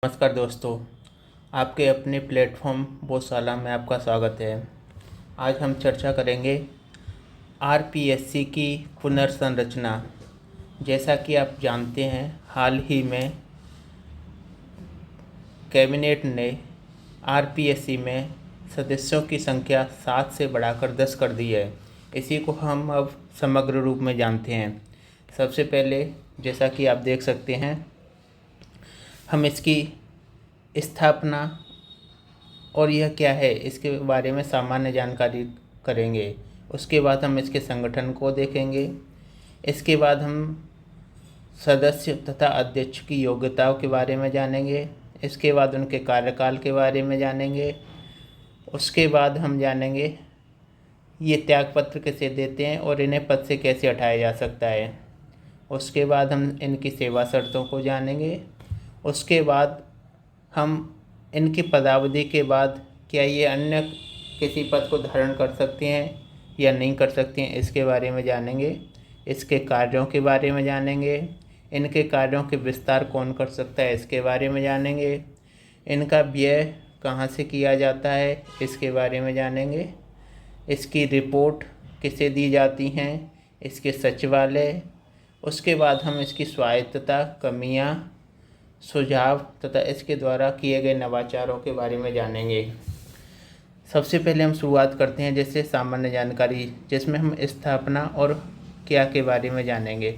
नमस्कार दोस्तों, आपके अपने प्लेटफॉर्म बोधशाला में आपका स्वागत है। आज हम चर्चा करेंगे आरपीएससी की पुनर्संरचना। जैसा कि आप जानते हैं, हाल ही में कैबिनेट ने आरपीएससी में सदस्यों की संख्या 7 से बढ़ाकर 10 कर दी है। इसी को हम अब समग्र रूप में जानते हैं। सबसे पहले, जैसा कि आप देख सकते हैं, हम इसकी स्थापना और यह क्या है इसके बारे में सामान्य जानकारी करेंगे। उसके बाद हम इसके संगठन को देखेंगे। इसके बाद हम सदस्य तथा अध्यक्ष की योग्यताओं के बारे में जानेंगे। इसके बाद उनके कार्यकाल के बारे में जानेंगे। उसके बाद हम जानेंगे ये त्यागपत्र कैसे देते हैं और इन्हें पद से कैसे हटाया जा सकता है। उसके बाद हम इनकी सेवा शर्तों को जानेंगे। उसके बाद हम इनकी पदावधि के बाद क्या ये अन्य किसी पद को धारण कर सकते हैं या नहीं कर सकते हैं, इसके बारे में जानेंगे। इसके कार्यों के बारे में जानेंगे। इनके कार्यों के विस्तार कौन कर सकता है, इसके बारे में जानेंगे। इनका व्यय कहाँ से किया जाता है, इसके बारे में जानेंगे। इसकी रिपोर्ट किसे दी जाती हैं, इसके सचिवालय। उसके बाद हम इसकी स्वायत्तता, कमियाँ, सुझाव तथा इसके द्वारा किए गए नवाचारों के बारे में जानेंगे। सबसे पहले हम शुरुआत करते हैं जैसे सामान्य जानकारी, जिसमें हम स्थापना और क्या के बारे में जानेंगे।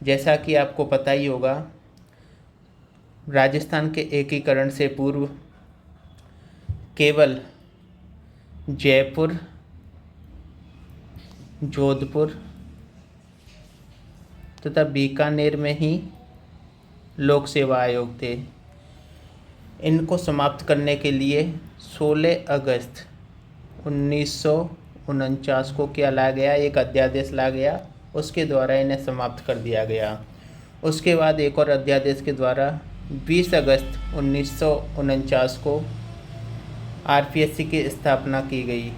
जैसा कि आपको पता ही होगा, राजस्थान के एकीकरण से पूर्व केवल जयपुर, जोधपुर तथा बीकानेर में ही लोक सेवा आयोग थे। इनको समाप्त करने के लिए 16 अगस्त 1949 को क्या लाया गया, एक अध्यादेश लाया गया। उसके द्वारा इन्हें समाप्त कर दिया गया। उसके बाद एक और अध्यादेश के द्वारा 20 अगस्त 1949 को आरपीएससी की स्थापना की गई।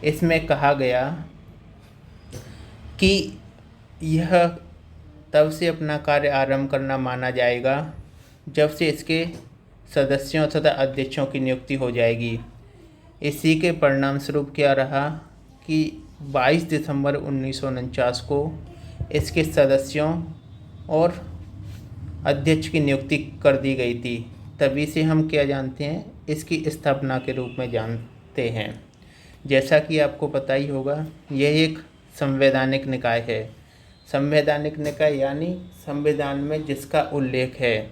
इसमें कहा गया कि यह तब से अपना कार्य आरंभ करना माना जाएगा जब से इसके सदस्यों तथा अध्यक्षों की नियुक्ति हो जाएगी। इसी के परिणाम स्वरूप क्या रहा कि 22 दिसंबर 1949 को इसके सदस्यों और अध्यक्ष की नियुक्ति कर दी गई थी। तभी से हम क्या जानते हैं, इसकी स्थापना के रूप में जानते हैं। जैसा कि आपको पता ही होगा, यह एक संवैधानिक निकाय है। संवैधानिक निकाय यानी संविधान में जिसका उल्लेख है।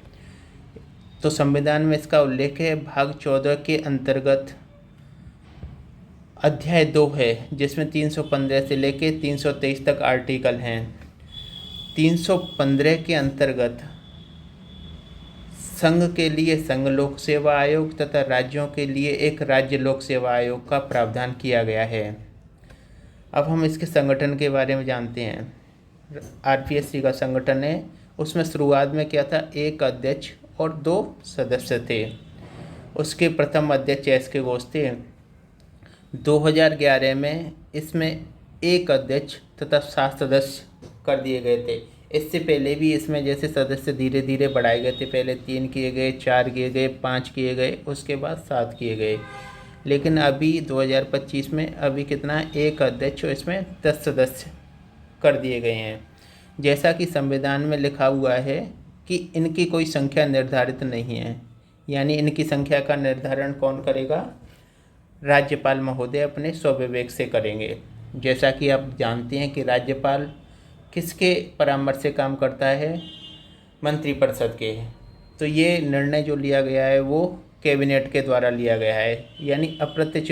तो संविधान में इसका उल्लेख है भाग 14 के अंतर्गत अध्याय 2 है, जिसमें 315 से लेके 323 तक आर्टिकल हैं। 315 के अंतर्गत संघ के लिए संघ लोक सेवा आयोग तथा राज्यों के लिए एक राज्य लोक सेवा आयोग का प्रावधान किया गया है। अब हम इसके संगठन के बारे में जानते हैं। आरपीएससी का संगठन है, उसमें शुरुआत में क्या था, एक अध्यक्ष और 2 सदस्य थे। उसके प्रथम अध्यक्ष एस के घोष थे। 2011 में इसमें एक अध्यक्ष तथा 7 सदस्य कर दिए गए थे। इससे पहले भी इसमें जैसे सदस्य धीरे धीरे बढ़ाए गए थे। पहले 3 किए गए, 4 किए गए, 5 किए गए, उसके बाद 7 किए गए। लेकिन अभी 2025 में अभी कितना, एक अध्यक्ष और इसमें 10 सदस्य कर दिए गए हैं। जैसा कि संविधान में लिखा हुआ है कि इनकी कोई संख्या निर्धारित नहीं है, यानी इनकी संख्या का निर्धारण कौन करेगा, राज्यपाल महोदय अपने स्वविवेक से करेंगे। जैसा कि आप जानते हैं कि राज्यपाल किसके परामर्श से काम करता है, मंत्रिपरिषद के। तो ये निर्णय जो लिया गया है वो कैबिनेट के द्वारा लिया गया है, यानी अप्रत्यक्ष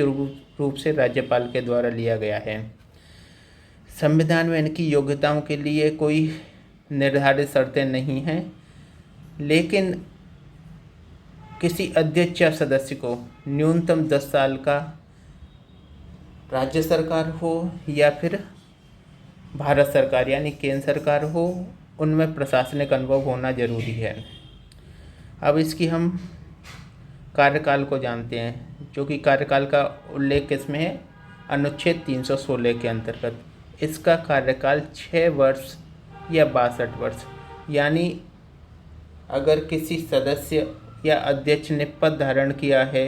रूप से राज्यपाल के द्वारा लिया गया है। संविधान में इनकी योग्यताओं के लिए कोई निर्धारित शर्तें नहीं हैं, लेकिन किसी अध्यक्ष या सदस्य को न्यूनतम 10 साल का राज्य सरकार हो या फिर भारत सरकार यानी केंद्र सरकार हो, उनमें प्रशासनिक अनुभव होना जरूरी है। अब इसकी हम कार्यकाल को जानते हैं, जो कि कार्यकाल का उल्लेख इसमें है अनुच्छेद 316 के अंतर्गत। इसका कार्यकाल 6 वर्ष या 62 वर्ष, यानी अगर किसी सदस्य या अध्यक्ष ने पद धारण किया है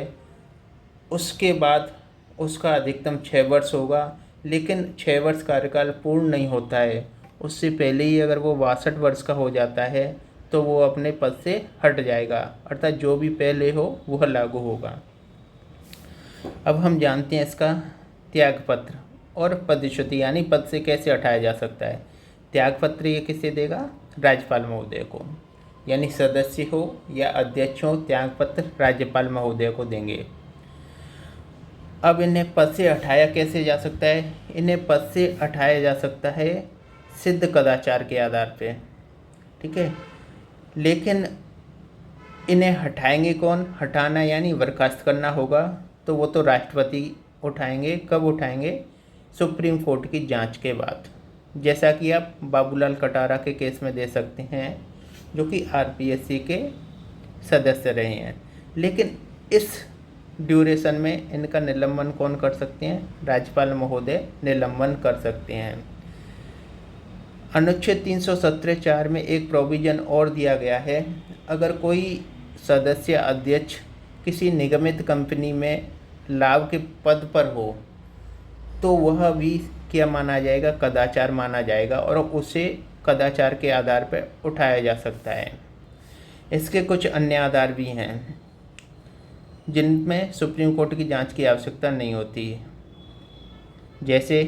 उसके बाद उसका अधिकतम 6 वर्ष होगा, लेकिन 6 वर्ष कार्यकाल पूर्ण नहीं होता है, उससे पहले ही अगर वो 62 वर्ष का हो जाता है तो वो अपने पद से हट जाएगा, अर्थात जो भी पहले हो वह लागू होगा। अब हम जानते हैं इसका त्यागपत्र और पदच्युति यानी पद से कैसे हटाया जा सकता है। त्यागपत्र ये किसे देगा? राज्यपाल महोदय को, यानी सदस्य हो या अध्यक्ष हो त्यागपत्र राज्यपाल महोदय को देंगे। अब इन्हें पद से हटाया कैसे जा सकता है? इन्हें पद से हटाया जा सकता है सिद्ध कदाचार के आधार पे, ठीक है। लेकिन इन्हें हटाएंगे कौन? हटाना यानी बर्खास्त करना होगा तो वो तो राष्ट्रपति उठाएंगे। कब उठाएंगे? सुप्रीम कोर्ट की जांच के बाद, जैसा कि आप बाबूलाल कटारा के केस में दे सकते हैं, जो कि आरपीएससी के सदस्य रहे हैं। लेकिन इस ड्यूरेशन में इनका निलंबन कौन कर सकते हैं? राज्यपाल महोदय निलंबन कर सकते हैं। अनुच्छेद 317(4) में एक प्रोविज़न और दिया गया है, अगर कोई सदस्य अध्यक्ष किसी निगमित कंपनी में लाभ के पद पर हो तो वह भी क्या माना जाएगा? कदाचार माना जाएगा और उसे कदाचार के आधार पर उठाया जा सकता है। इसके कुछ अन्य आधार भी हैं जिनमें सुप्रीम कोर्ट की जांच की आवश्यकता नहीं होती, जैसे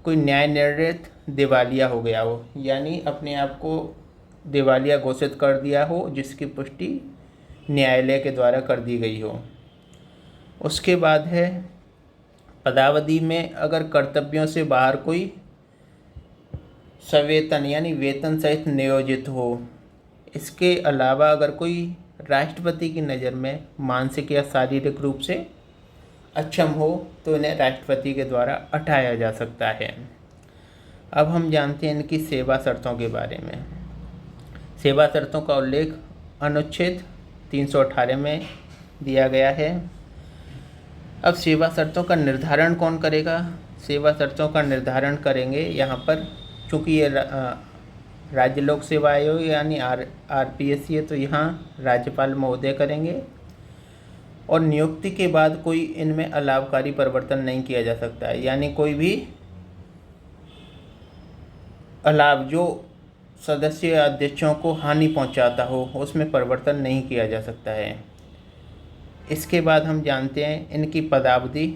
कोई न्याय निर्णित दिवालिया हो गया हो, यानी अपने आप को दिवालिया घोषित कर दिया हो जिसकी पुष्टि न्यायालय के द्वारा कर दी गई हो। उसके बाद है पदावधि में अगर कर्तव्यों से बाहर कोई सवेतन यानी वेतन सहित नियोजित हो। इसके अलावा अगर कोई राष्ट्रपति की नज़र में मानसिक या शारीरिक रूप से अक्षम हो तो इन्हें राष्ट्रपति के द्वारा हटाया जा सकता है। अब हम जानते हैं इनकी सेवा शर्तों के बारे में। सेवा शर्तों का उल्लेख अनुच्छेद 318 में दिया गया है। अब सेवा शर्तों का निर्धारण कौन करेगा? सेवा शर्तों का निर्धारण करेंगे यहाँ पर, चूँकि ये राज्य लोक सेवा आयोग यानी आरपीएससी है तो यहाँ राज्यपाल महोदय करेंगे। और नियुक्ति के बाद कोई इनमें अलाभकारी परिवर्तन नहीं किया जा सकता है, यानी कोई भी अलाभ जो सदस्य अध्यक्षों को हानि पहुंचाता हो उसमें परिवर्तन नहीं किया जा सकता है। इसके बाद हम जानते हैं इनकी पदावधि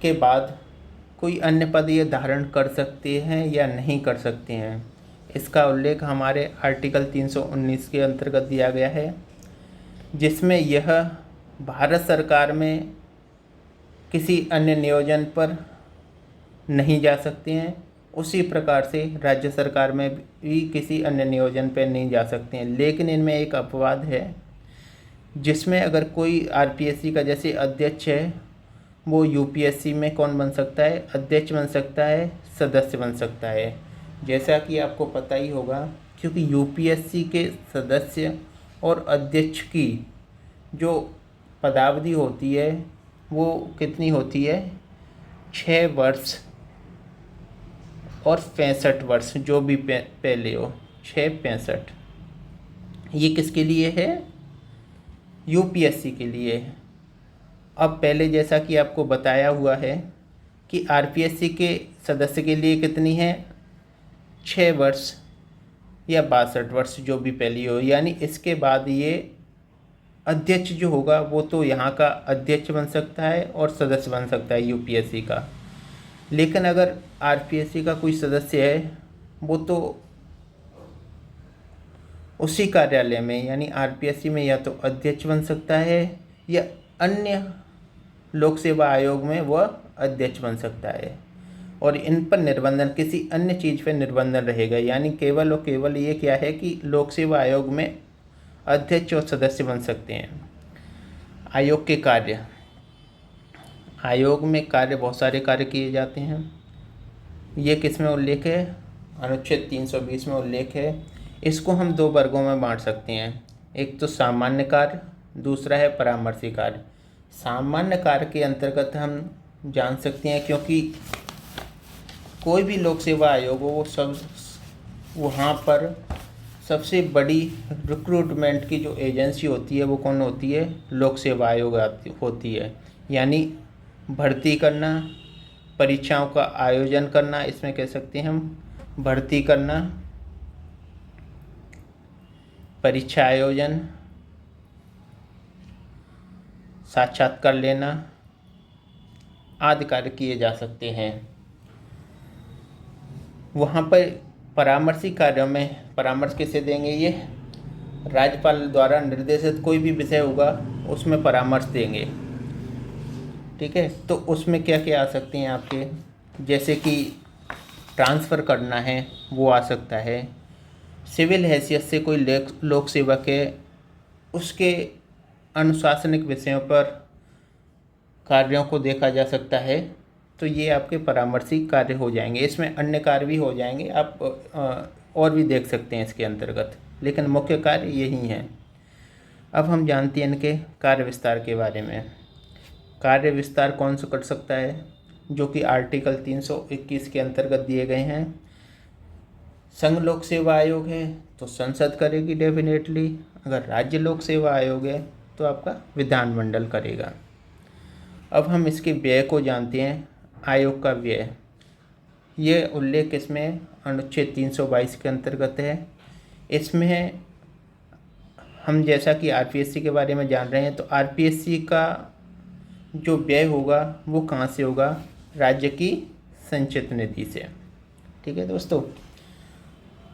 के बाद कोई अन्य पद ये धारण कर सकते हैं या नहीं कर सकते हैं। इसका उल्लेख हमारे आर्टिकल 319 के अंतर्गत दिया गया है, जिसमें यह भारत सरकार में किसी अन्य नियोजन पर नहीं जा सकते हैं, उसी प्रकार से राज्य सरकार में भी किसी अन्य नियोजन पर नहीं जा सकते हैं। लेकिन इनमें एक अपवाद है, जिसमें अगर कोई आरपीएससी का जैसे अध्यक्ष है वो यूपीएससी में कौन बन सकता है? अध्यक्ष बन सकता है, सदस्य बन सकता है, जैसा कि आपको पता ही होगा, क्योंकि यूपीएससी के सदस्य और अध्यक्ष की जो पदावधि होती है वो कितनी होती है? 6 वर्ष और 65 वर्ष, जो भी पहले हो, 6-65। ये किसके लिए है? यूपीएससी के लिए। अब पहले जैसा कि आपको बताया हुआ है कि आरपीएससी के सदस्य के लिए कितनी है? 6 वर्ष या 62 वर्ष, जो भी पहली हो, यानी इसके बाद ये अध्यक्ष जो होगा वो तो यहाँ का अध्यक्ष बन सकता है और सदस्य बन सकता है यूपीएससी का। लेकिन अगर आरपीएससी का कोई सदस्य है वो तो उसी कार्यालय में यानी आरपीएससी में या तो अध्यक्ष बन सकता है या अन्य लोक सेवा आयोग में वह अध्यक्ष बन सकता है, और इन पर निर्बंधन किसी अन्य चीज़ पर निर्बंधन रहेगा, यानी केवल और केवल ये क्या है कि लोक सेवा आयोग में अध्यक्ष और सदस्य बन सकते हैं। आयोग के कार्य, आयोग में कार्य बहुत सारे कार्य किए जाते हैं। ये किस में उल्लेख है? अनुच्छेद 320 में उल्लेख है। इसको हम 2 वर्गों में बांट सकते हैं, एक तो सामान्य कार्य, दूसरा है परामर्शी कार्य। सामान्य कार्य के अंतर्गत हम जान सकते हैं, क्योंकि कोई भी लोक सेवा आयोग हो वो सब वहाँ पर सबसे बड़ी रिक्रूटमेंट की जो एजेंसी होती है वो कौन होती है? लोक सेवा आयोग होती है। यानी भर्ती करना, परीक्षाओं का आयोजन करना, इसमें कह सकते हैं हम भर्ती करना, परीक्षा आयोजन, साक्षात्कार लेना आदि कार्य किए जा सकते हैं। वहाँ पर परामर्शी कार्यों में परामर्श किसे देंगे? ये राज्यपाल द्वारा निर्देशित कोई भी विषय होगा उसमें परामर्श देंगे। ठीक है, तो उसमें क्या क्या आ सकती हैं आपके? जैसे कि ट्रांसफ़र करना है वो आ सकता है, सिविल हैसियत से कोई लोक सेवक है उसके अनुशासनिक विषयों पर कार्यों को देखा जा सकता है, तो ये आपके परामर्शी कार्य हो जाएंगे। इसमें अन्य कार्य भी हो जाएंगे, आप और भी देख सकते हैं इसके अंतर्गत, लेकिन मुख्य कार्य यही हैं। अब हम जानते हैं इनके कार्य विस्तार के बारे में। कार्य विस्तार कौन सा कर सकता है? जो कि आर्टिकल 321 के अंतर्गत दिए गए हैं। संघ लोक सेवा आयोग है तो संसद करेगी डेफिनेटली, अगर राज्य लोक सेवा आयोग है तो आपका विधानमंडल करेगा। अब हम इसके व्यय को जानते हैं। आयोग का व्यय, ये उल्लेख इसमें अनुच्छेद 322 के अंतर्गत है। इसमें हम जैसा कि आरपीएससी के बारे में जान रहे हैं, तो आरपीएससी का जो व्यय होगा वो कहाँ से होगा? राज्य की संचित निधि से। ठीक है दोस्तों,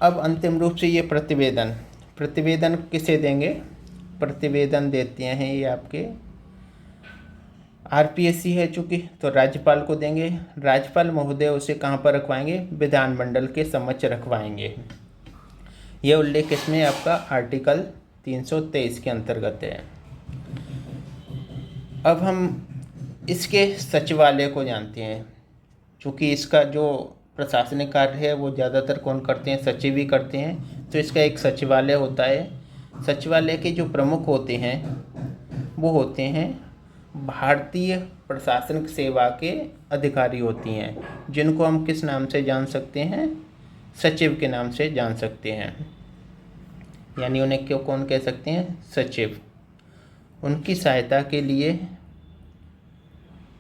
अब अंतिम रूप से ये प्रतिवेदन किसे देंगे? प्रतिवेदन देते हैं ये आपके आरपीएससी है चूँकि, तो राज्यपाल को देंगे। राज्यपाल महोदय उसे कहाँ पर रखवाएंगे? विधानमंडल के समक्ष रखवाएंगे। यह उल्लेख इसमें आपका आर्टिकल 323 के अंतर्गत है। अब हम इसके सचिवालय को जानते हैं। चूँकि इसका जो प्रशासनिक कार्य है वो ज़्यादातर कौन करते हैं? सचिव ही करते हैं, तो इसका एक सचिवालय होता है। सचिवालय के जो प्रमुख होते हैं वो होते हैं भारतीय प्रशासनिक सेवा के अधिकारी होती हैं, जिनको हम किस नाम से जान सकते हैं? सचिव के नाम से जान सकते हैं। यानी उन्हें क्यों कौन कह सकते हैं? सचिव। उनकी सहायता के लिए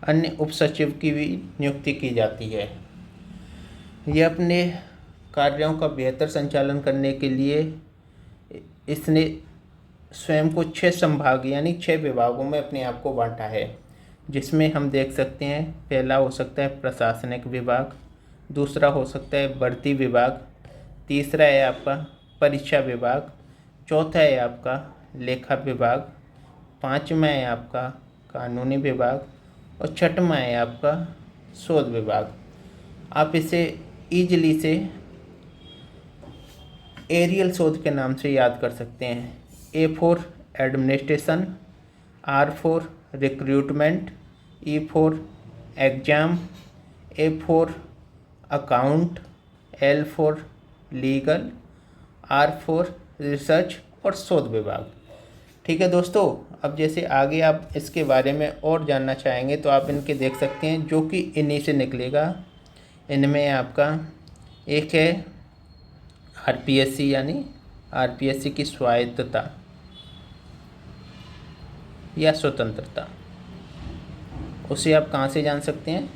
अन्य उपसचिव की भी नियुक्ति की जाती है। यह अपने कार्यों का बेहतर संचालन करने के लिए इसने स्वयं को 6 संभाग यानी 6 विभागों में अपने आप को बांटा है, जिसमें हम देख सकते हैं पहला हो सकता है प्रशासनिक विभाग, दूसरा हो सकता है भर्ती विभाग, तीसरा है आपका परीक्षा विभाग, चौथा है आपका लेखा विभाग, पाँचवा है आपका कानूनी विभाग और छठवां है आपका शोध विभाग। आप इसे ईजिली से एरियल शोध के नाम से याद कर सकते हैं। A for administration, R for recruitment, E for exam, A for account, L for legal, R for research और शोध विभाग। ठीक है दोस्तों, अब जैसे आगे आप इसके बारे में और जानना चाहेंगे तो आप इनके देख सकते हैं, जो कि इन्हीं से निकलेगा। इनमें आपका एक है आरपीएससी, यानी आरपीएससी की स्वायत्तता या स्वतंत्रता, उसे आप कहाँ से जान सकते हैं?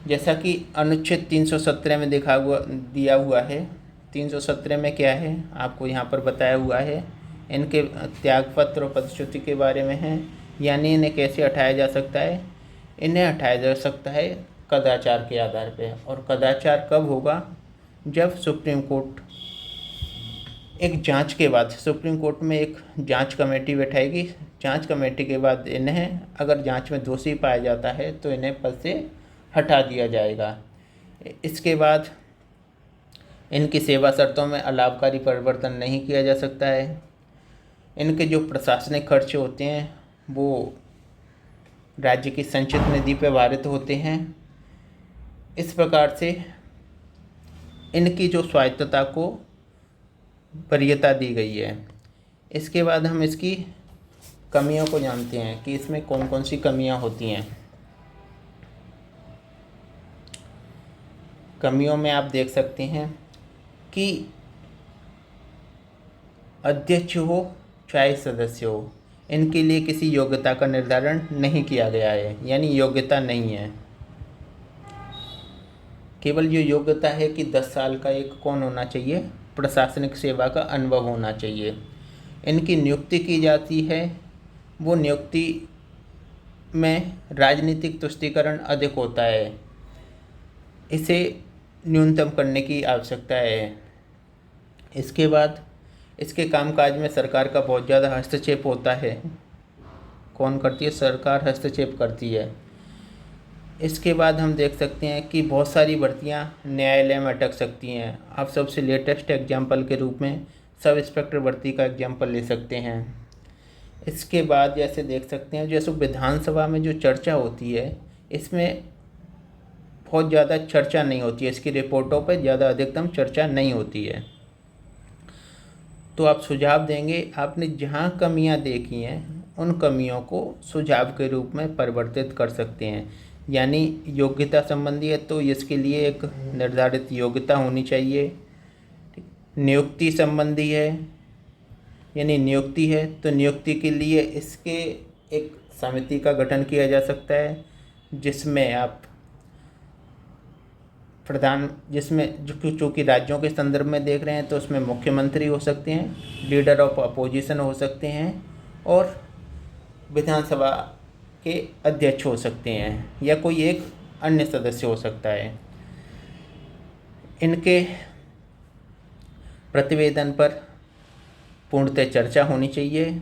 जैसा कि अनुच्छेद 317 में दिया हुआ है। 317 में क्या है आपको यहाँ पर बताया हुआ है। इनके त्यागपत्र और पदच्युति के बारे में है। यानी इन्हें कैसे हटाया जा सकता है? इन्हें हटाया जा सकता है कदाचार के आधार पर। और कदाचार कब होगा? जब सुप्रीम कोर्ट एक जांच के बाद, सुप्रीम कोर्ट में एक जांच कमेटी बैठाएगी। जांच कमेटी के बाद इन्हें अगर जांच में दोषी पाया जाता है तो इन्हें पद से हटा दिया जाएगा। इसके बाद इनकी सेवा शर्तों में अलाभकारी परिवर्तन नहीं किया जा सकता है। इनके जो प्रशासनिक खर्च होते हैं वो राज्य की संचित निधि पर भारित होते हैं। इस प्रकार से इनकी जो स्वायत्तता को वरीयता दी गई है। इसके बाद हम इसकी कमियों को जानते हैं कि इसमें कौन कौन सी कमियां होती हैं। कमियों में आप देख सकते हैं कि अध्यक्ष हो चाहे सदस्य हो, इनके लिए किसी योग्यता का निर्धारण नहीं किया गया है, यानी योग्यता नहीं है। केवल जो योग्यता है कि 10 साल का एक कौन होना चाहिए, प्रशासनिक सेवा का अनुभव होना चाहिए। इनकी नियुक्ति की जाती है, वो नियुक्ति में राजनीतिक तुष्टीकरण अधिक होता है, इसे न्यूनतम करने की आवश्यकता है। इसके बाद इसके कामकाज में सरकार का बहुत ज़्यादा हस्तक्षेप होता है। कौन करती है? सरकार हस्तक्षेप करती है। इसके बाद हम देख सकते हैं कि बहुत सारी भर्तियां न्यायालय में अटक सकती हैं। आप सबसे लेटेस्ट एग्जाम्पल के रूप में सब इंस्पेक्टर भर्ती का एग्जाम्पल ले सकते हैं। इसके बाद जैसे देख सकते हैं, जैसे विधानसभा में जो चर्चा होती है, इसमें बहुत ज़्यादा चर्चा नहीं होती है, इसकी रिपोर्टों पर ज़्यादा अधिकतम चर्चा नहीं होती है। तो आप सुझाव देंगे, आपने जहाँ कमियाँ देखी हैं उन कमियों को सुझाव के रूप में परिवर्तित कर सकते हैं। यानी योग्यता संबंधी है तो इसके लिए एक निर्धारित योग्यता होनी चाहिए। नियुक्ति संबंधी है, यानी नियुक्ति है तो नियुक्ति के लिए इसके एक समिति का गठन किया जा सकता है, जिसमें आप जिसमें चूँकि राज्यों के संदर्भ में देख रहे हैं तो उसमें मुख्यमंत्री हो सकते हैं, लीडर ऑफ अपोजिशन हो सकते हैं और विधानसभा के अध्यक्ष हो सकते हैं या कोई एक अन्य सदस्य हो सकता है। इनके प्रतिवेदन पर पूर्णतः चर्चा होनी चाहिए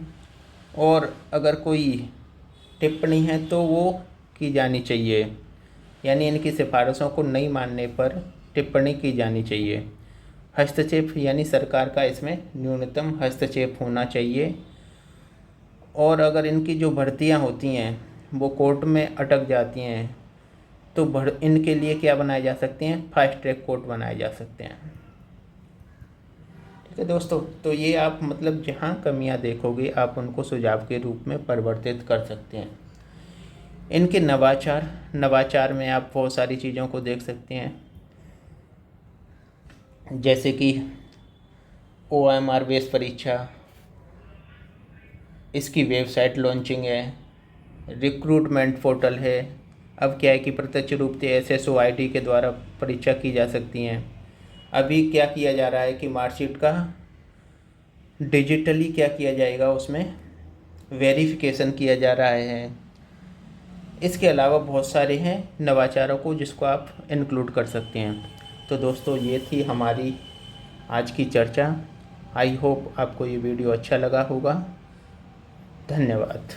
और अगर कोई टिप्पणी है तो वो की जानी चाहिए, यानी इनकी सिफारिशों को नहीं मानने पर टिप्पणी की जानी चाहिए। हस्तक्षेप यानी सरकार का इसमें न्यूनतम हस्तक्षेप होना चाहिए। और अगर इनकी जो भर्तियां होती हैं वो कोर्ट में अटक जाती हैं तो इनके लिए क्या बनाए जा सकते हैं? फास्ट ट्रैक कोर्ट बनाए जा सकते हैं। ठीक है दोस्तों, तो ये आप मतलब जहाँ कमियाँ देखोगे आप उनको सुझाव के रूप में परिवर्तित कर सकते हैं। इनके नवाचार में आप बहुत सारी चीज़ों को देख सकते हैं, जैसे कि OMR बेस परीक्षा, इसकी वेबसाइट लॉन्चिंग है, रिक्रूटमेंट पोर्टल है। अब क्या है कि प्रत्यक्ष रूप से SSOIT के द्वारा परीक्षा की जा सकती हैं। अभी क्या किया जा रहा है कि मार्कशीट का डिजिटली क्या किया जाएगा, उसमें वेरिफिकेशन किया जा रहा है। इसके अलावा बहुत सारे हैं नवाचारों को जिसको आप इंक्लूड कर सकते हैं। तो दोस्तों ये थी हमारी आज की चर्चा। आई होप आपको ये वीडियो अच्छा लगा होगा। धन्यवाद।